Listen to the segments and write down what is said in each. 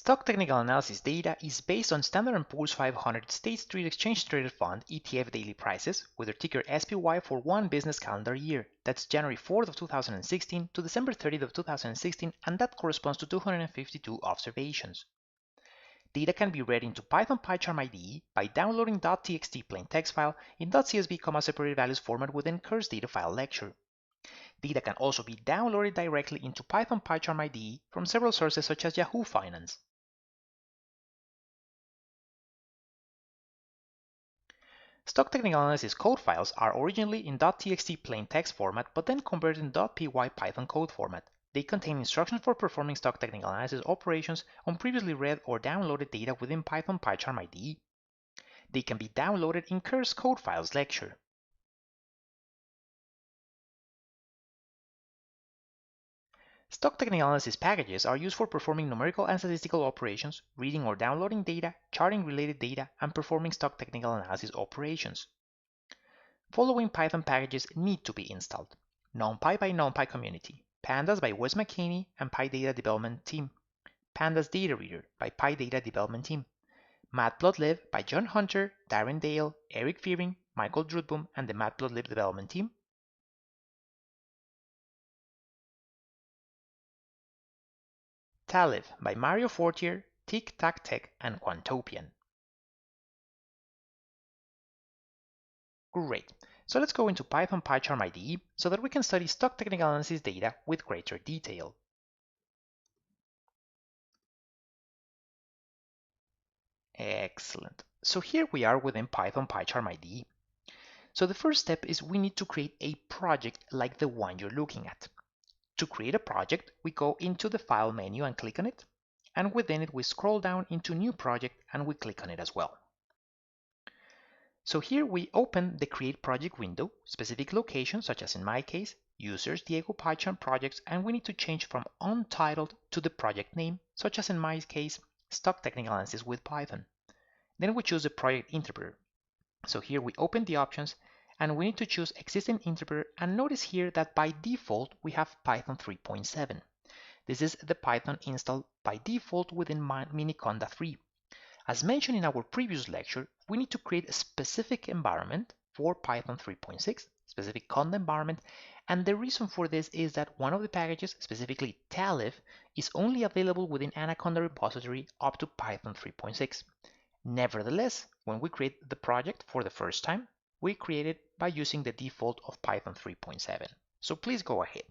Stock technical analysis data is based on Standard & Poor's 500 State Street Exchange Traded Fund ETF daily prices with their ticker SPY for one business calendar year. That's January 4th of 2016 to December 30th of 2016, and that corresponds to 252 observations. Data can be read into Python PyCharm IDE by downloading .txt plain text file in .csv, separated values format within Curves data file lecture. Data can also be downloaded directly into Python PyCharm IDE from several sources such as Yahoo Finance. Stock technical analysis code files are originally in .txt plain text format but then converted in .py Python code format. They contain instructions for performing stock technical analysis operations on previously read or downloaded data within Python PyCharm IDE. They can be downloaded in Curves code files lecture. Stock technical analysis packages are used for performing numerical and statistical operations, reading or downloading data, charting related data, and performing stock technical analysis operations. Following Python packages need to be installed: NumPy by NumPy Community, Pandas by Wes McKinney and PyData Development Team, Pandas Data Reader by PyData Development Team, Matplotlib by John Hunter, Darren Dale, Eric Fearing, Michael Drutboom, and the Matplotlib Development Team, Talib by Mario Fortier, Tic-Tac-Tech, and Quantopian. Great. So let's go into Python PyCharm IDE so that we can study stock technical analysis data with greater detail. Excellent. So here we are within Python PyCharm IDE. So the first step is we need to create a project like the one you're looking at. To create a project, we go into the File menu and click on it, and within it we scroll down into New Project and we click on it as well. So here we open the Create Project window, specific location, such as in my case, Users, Diego PyCharm Projects, and we need to change from Untitled to the project name, such as in my case, Stock Technical Analysis with Python. Then we choose the project interpreter. So here we open the options and we need to choose existing interpreter, and notice here that by default we have Python 3.7. This is the Python installed by default within Miniconda 3. As mentioned in our previous lecture, we need to create a specific environment for Python 3.6, specific conda environment, and the reason for this is that one of the packages, specifically Talib, is only available within Anaconda repository up to Python 3.6. Nevertheless, when we create the project for the first time, we create it by using the default of Python 3.7. So please go ahead,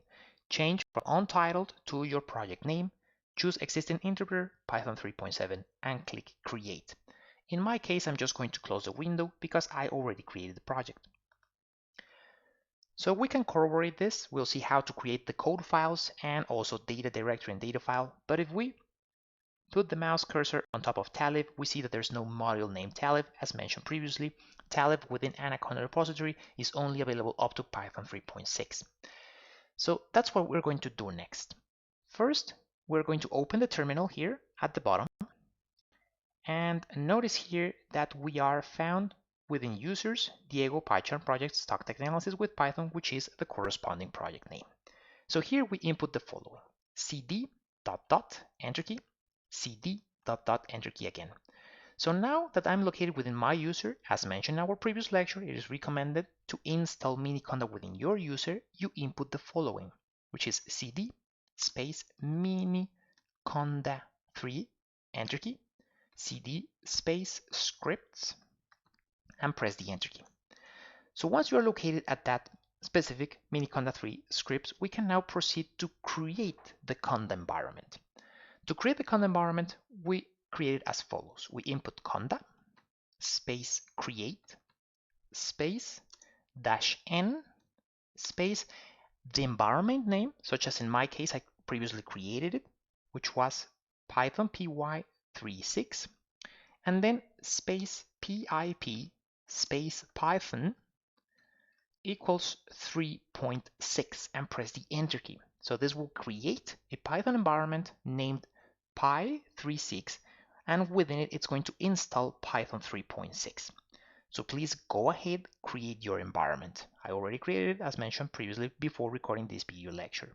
change from Untitled to your project name, choose existing interpreter, Python 3.7, and click Create. In my case, I'm just going to close the window because I already created the project. So we can corroborate this. We'll see how to create the code files and also data directory and data file. But if we put the mouse cursor on top of Talib, we see that there's no module named Talib, as mentioned previously. Talib within Anaconda repository is only available up to Python 3.6. So that's what we're going to do next. First, we're going to open the terminal here at the bottom. And notice here that we are found within Users, Diego PyCharm Project Stock Technical Analysis with Python, which is the corresponding project name. So here we input the following: cd ... enter key, cd ... enter key again. So now that I'm located within my user, as mentioned in our previous lecture, it is recommended to install Miniconda within your user. You input the following, which is cd space Miniconda 3, enter key, cd space scripts, and press the enter key. So once you are located at that specific Miniconda 3 scripts, we can now proceed to create the conda environment. To create the conda environment, we create it as follows. We input conda space create space -n space the environment name, such as in my case I previously created it, which was Python py36, and then space pip space Python equals 3.6, and press the enter key. So this will create a Python environment named py36, and within it it's going to install Python 3.6. So please go ahead, create your environment. I already created it, as mentioned previously before recording this video lecture.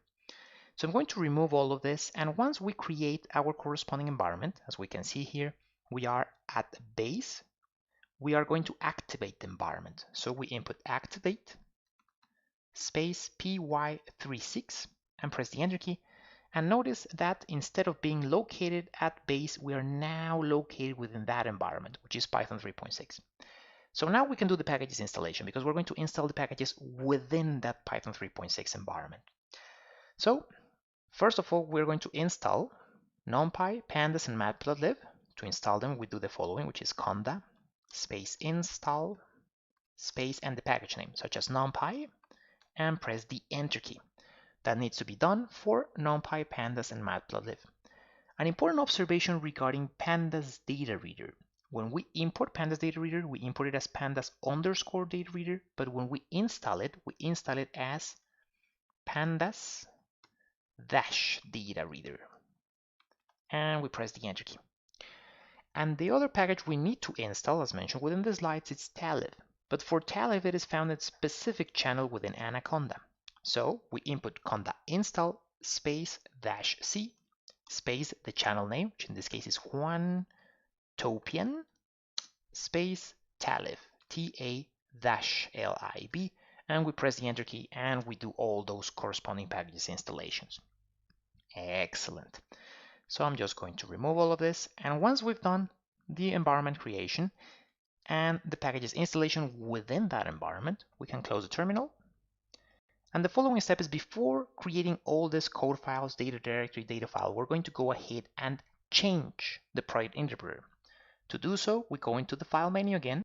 So I'm going to remove all of this, and once we create our corresponding environment, as we can see here, we are at base. We are going to activate the environment. So we input activate space py36 and press the enter key. And notice that instead of being located at base, we are now located within that environment, which is Python 3.6. So now we can do the packages installation because we're going to install the packages within that Python 3.6 environment. So first of all, we're going to install NumPy, Pandas, and Matplotlib. To install them, we do the following, which is conda space install space and the package name, such as NumPy, and press the enter key. That needs to be done for NumPy, Pandas, and Matplotlib. An important observation regarding Pandas data reader. When we import Pandas data reader, we import it as pandas underscore data reader, but when we install it as pandas dash data reader. And we press the enter key. And the other package we need to install, as mentioned within the slides, is Talib. But for Talib, it is found in a specific channel within Anaconda. So we input conda install space dash C space the channel name, which in this case is Juan Topian space Talib, T-A-L-I-B, and we press the enter key and we do all those corresponding packages installations. Excellent. So I'm just going to remove all of this, and once we've done the environment creation and the packages installation within that environment, we can close the terminal. And the following step is, before creating all this code files, data directory, data file, we're going to go ahead and change the project interpreter. To do so, we go into the file menu again,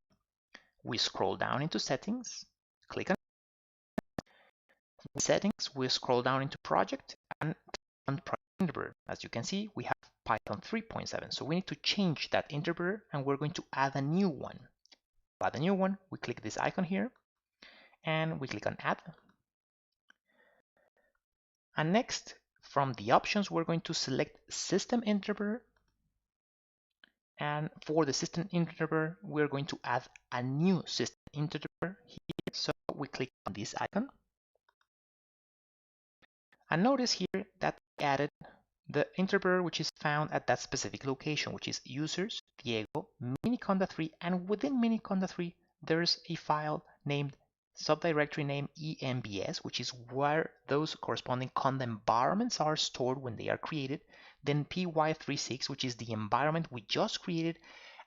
we scroll down into settings, click on settings, we scroll down into project and on project interpreter. As you can see, we have Python 3.7, so we need to change that interpreter and we're going to add a new one. To add a new one, we click this icon here and we click on add. And next, from the options, we're going to select system interpreter. And for the system interpreter, we're going to add a new system interpreter here. So we click on this icon. And notice here that we added the interpreter which is found at that specific location, which is users, Diego, Miniconda3, and within Miniconda3, there's a file named subdirectory name EMBS, which is where those corresponding conda environments are stored when they are created. Then py36, which is the environment we just created,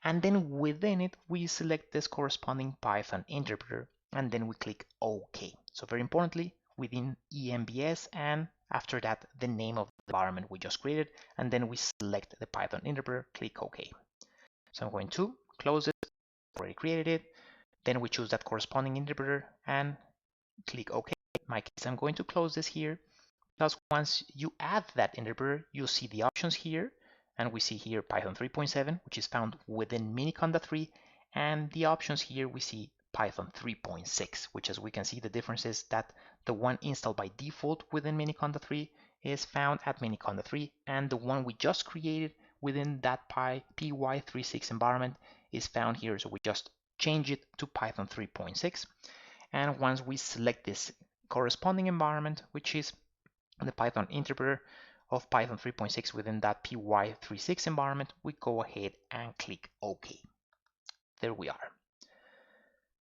and then within it we select this corresponding Python interpreter, and then we click OK. So very importantly, within EMBS, and after that the name of the environment we just created, and then we select the Python interpreter, click OK. So I'm going to close it, already created it. Then we choose that corresponding interpreter and click OK. In my case, I'm going to close this here, because once you add that interpreter, you'll see the options here, and we see here Python 3.7, which is found within Miniconda 3, and the options here we see Python 3.6, which, as we can see, the difference is that the one installed by default within Miniconda 3 is found at Miniconda 3, and the one we just created within that py36 environment is found here. So we just change it to Python 3.6, and once we select this corresponding environment, which is the Python interpreter of Python 3.6 within that py36 environment, we go ahead and click OK. There we are.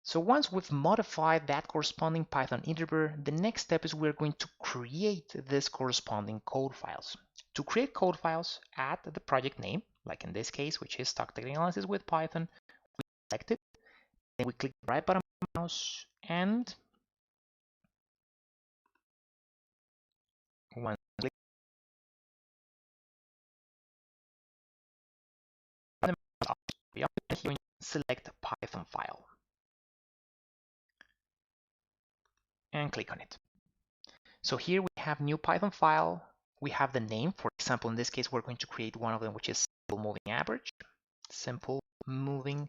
So once we've modified that corresponding Python interpreter, the next step is we're going to create this corresponding code files. To create code files, add the project name, like in this case, which is Stock Technical Analysis with Python. We select it, then we click the right button on the mouse, and once we click the mouse, select Python file and click on it. So here we have new Python file. We have the name. For example, in this case, we're going to create one of them, which is simple moving average. Simple moving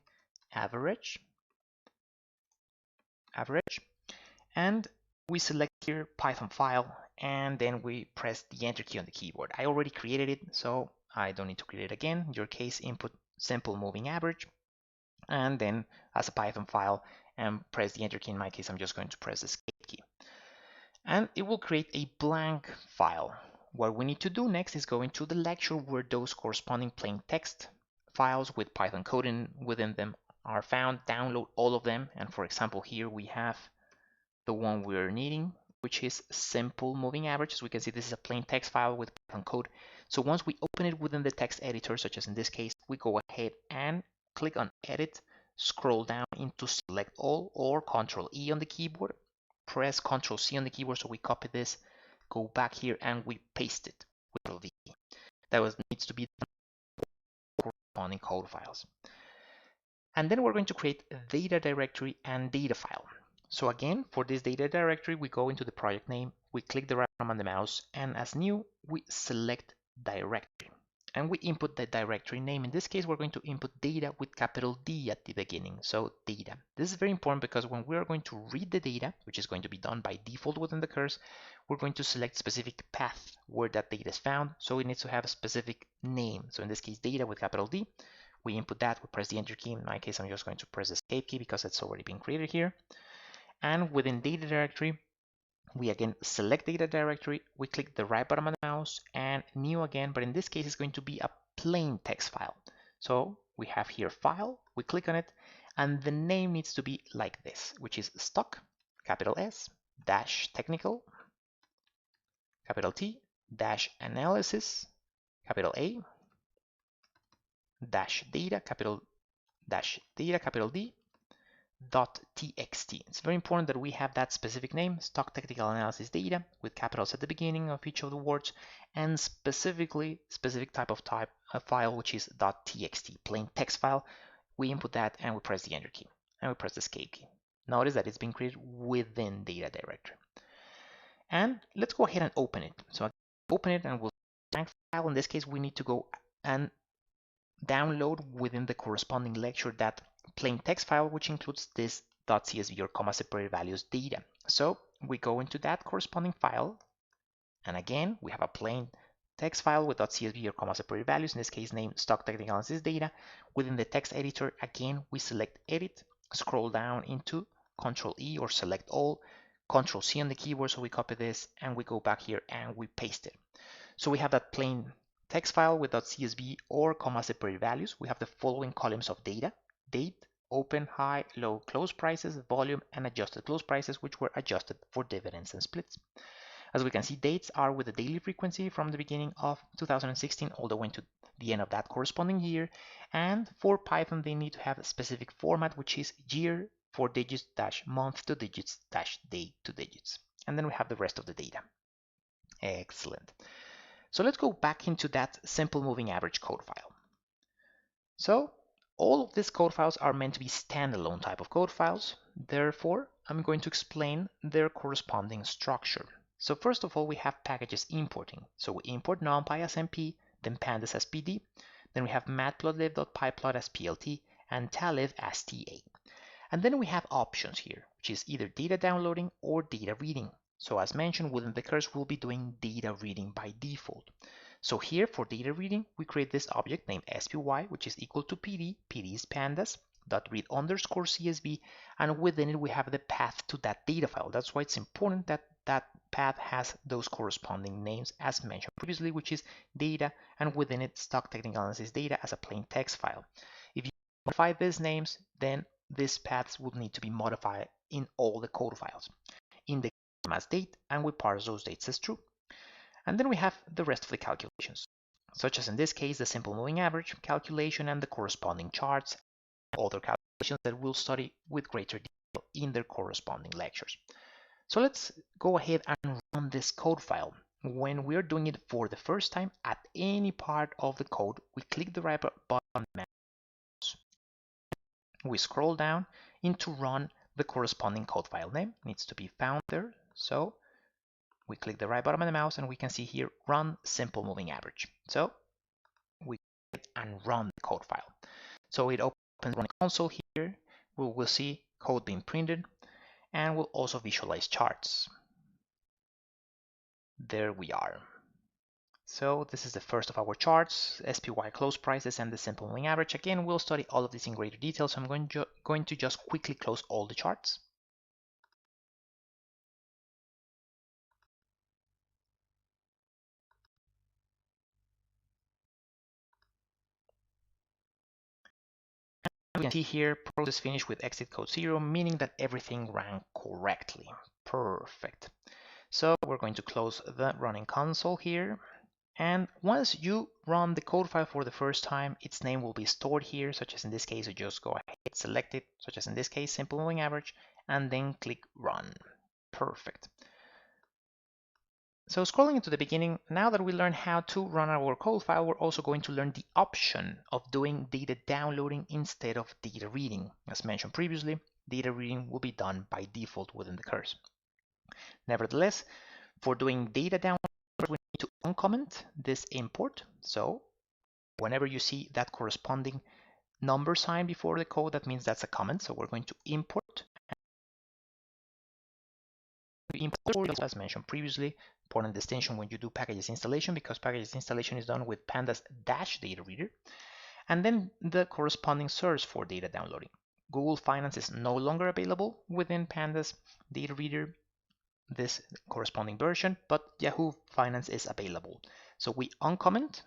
average. And we select here Python file, and then we press the enter key on the keyboard. I already created it, so I don't need to create it again. In your case, input simple moving average, and then as a Python file, and press the enter key. In my case, I'm just going to press the escape key. And it will create a blank file what we need to do next is go into the lecture where those corresponding plain text files with Python coding within them are found, download all of them. And for example, here we have the one we're needing, which is simple moving average. As we can see, this is a plain text file with Python code. So once we open it within the text editor, such as in this case, we go ahead and click on edit, scroll down into select all or Control E on the keyboard, press Control C on the keyboard. So we copy this, go back here and we paste it with V. That needs to be corresponding code files. And then we're going to create a data directory and data file. So again, for this data directory, we go into the project name, we click the right arm on the mouse, and as new, we select directory. And we input the directory name. In this case, we're going to input data with capital D at the beginning, so data. This is very important because when we are going to read the data, which is going to be done by default within the curse, we're going to select specific path where that data is found, so it needs to have a specific name. So in this case, data with capital D. We input that, we press the enter key. In my case, I'm just going to press the escape key because it's already been created here. And within data directory, we again select data directory, we click the right button on the mouse and new again, but in this case it's going to be a plain text file. So we have here file, we click on it, and the name needs to be like this, which is stock, capital S, dash technical, capital T, dash analysis, capital A, dash data, capital D, .txt. It's very important that we have that specific name, stock technical analysis data, with capitals at the beginning of each of the words, and specific type of file, which is .txt, plain text file. We input that and we press the enter key and we press the escape key. Notice that it's been created within data directory. And let's go ahead and open it. So open it and we'll blank file. In this case, we need to go and download within the corresponding lecture that plain text file, which includes this .csv or comma separated values data. So we go into that corresponding file, and again we have a plain text file with .csv or comma separated values, in this case named stock technical analysis data. Within the text editor, again we select edit, scroll down into Control E or select all, Control C on the keyboard, so we copy this and we go back here and we paste it. So we have that plain text file with .csv or comma separated values. We have the following columns of data: date, open, high, low, close prices, volume, and adjusted close prices, which were adjusted for dividends and splits. As we can see, dates are with the daily frequency from the beginning of 2016 all the way to the end of that corresponding year. And for Python, they need to have a specific format, which is year 4 digits dash month 2 digits dash day 2 digits. And then we have the rest of the data. Excellent. So let's go back into that simple moving average code file. So all of these code files are meant to be standalone type of code files. Therefore, I'm going to explain their corresponding structure. So first of all, we have packages importing. So we import numpy as MP, then pandas as PD, then we have matplotlib.pyplot as PLT, and talib as TA. And then we have options here, which is either data downloading or data reading. So as mentioned, within the curse, we'll be doing data reading by default. So here for data reading, we create this object named SPY, which is equal to PD. PD is pandas, .read underscore CSV, and within it we have the path to that data file. That's why it's important that that path has those corresponding names as mentioned previously, which is data, and within it stock technical analysis data as a plain text file. If you modify these names, then these paths would need to be modified in all the code files. In the as date, and we parse those dates as true. And then we have the rest of the calculations, such as in this case the simple moving average calculation and the corresponding charts, and other calculations that we'll study with greater detail in their corresponding lectures. So let's go ahead and run this code file. When we're doing it for the first time at any part of the code, we click the right button on the mouse. We scroll down into run. The corresponding code file name needs to be found there. So we click the right button on the mouse and we can see here run simple moving average. So we click and run the code file. So it opens running console here. We will see code being printed and we'll also visualize charts. There we are. So this is the first of our charts, SPY close prices and the simple moving average. Again, we'll study all of this in greater detail, so I'm going to just quickly close all the charts. can see here, process finished with exit code 0, meaning that everything ran correctly. Perfect. So we're going to close the running console here. And once you run the code file for the first time, its name will be stored here, such as in this case, you just go ahead, select it, such as in this case, simple moving average, and then click run. Perfect. So scrolling into the beginning, now that we learned how to run our code file, we're also going to learn the option of doing data downloading instead of data reading. As mentioned previously, data reading will be done by default within the curse. Nevertheless, for doing data download, we need to uncomment this import. So whenever you see that corresponding number sign before the code, that means that's a comment. So we're going to import. As mentioned previously, important distinction when you do packages installation, because packages installation is done with pandas -data reader, and then the corresponding source for data downloading. Google Finance is no longer available within pandas data reader, this corresponding version, but Yahoo Finance is available. So we uncomment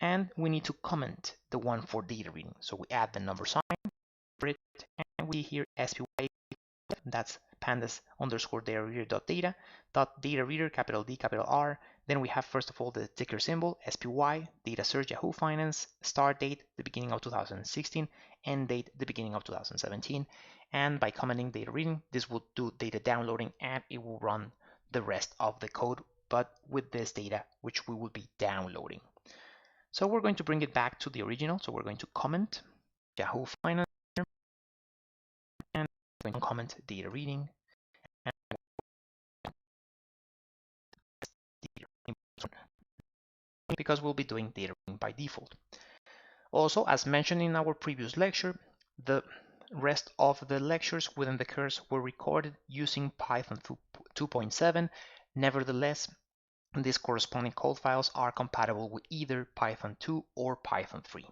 and we need to comment the one for data reading. So we add the number sign for it, and we here SPY, that's pandas underscore data reader dot data reader, capital D, capital R. Then we have first of all the ticker symbol SPY, data search Yahoo Finance, start date the beginning of 2016, end date the beginning of 2017. And by commenting data reading, this will do data downloading and it will run the rest of the code, but with this data which we will be downloading. So we're going to bring it back to the original. So we're going to comment Yahoo Finance and we're going to comment data reading. Because we'll be doing data reading by default. Also, as mentioned in our previous lecture, the rest of the lectures within the course were recorded using Python 2.7. Nevertheless, these corresponding code files are compatible with either Python 2 or Python 3.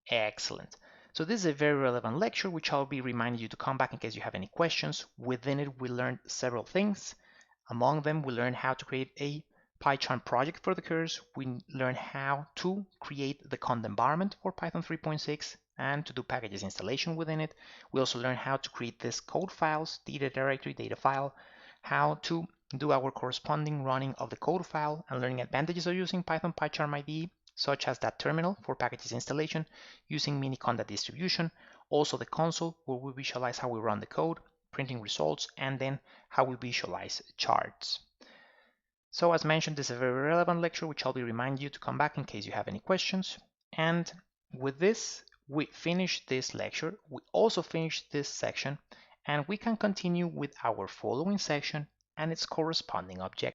Excellent. So this is a very relevant lecture, which I'll be reminding you to come back in case you have any questions. Within it, we learned several things. Among them, we learned how to create a PyCharm project for the course. We learned how to create the code environment for Python 3.6 and to do packages installation within it. We also learned how to create these code files, data directory, data file, how to do our corresponding running of the code file, and learning advantages of using Python PyCharm IDE, such as that terminal for packages installation, using Miniconda distribution, also the console where we visualize how we run the code, printing results, and then how we visualize charts. So as mentioned, this is a very relevant lecture, which I'll be reminding you to come back in case you have any questions. And with this, we finish this lecture. We also finish this section, and we can continue with our following section and its corresponding objective.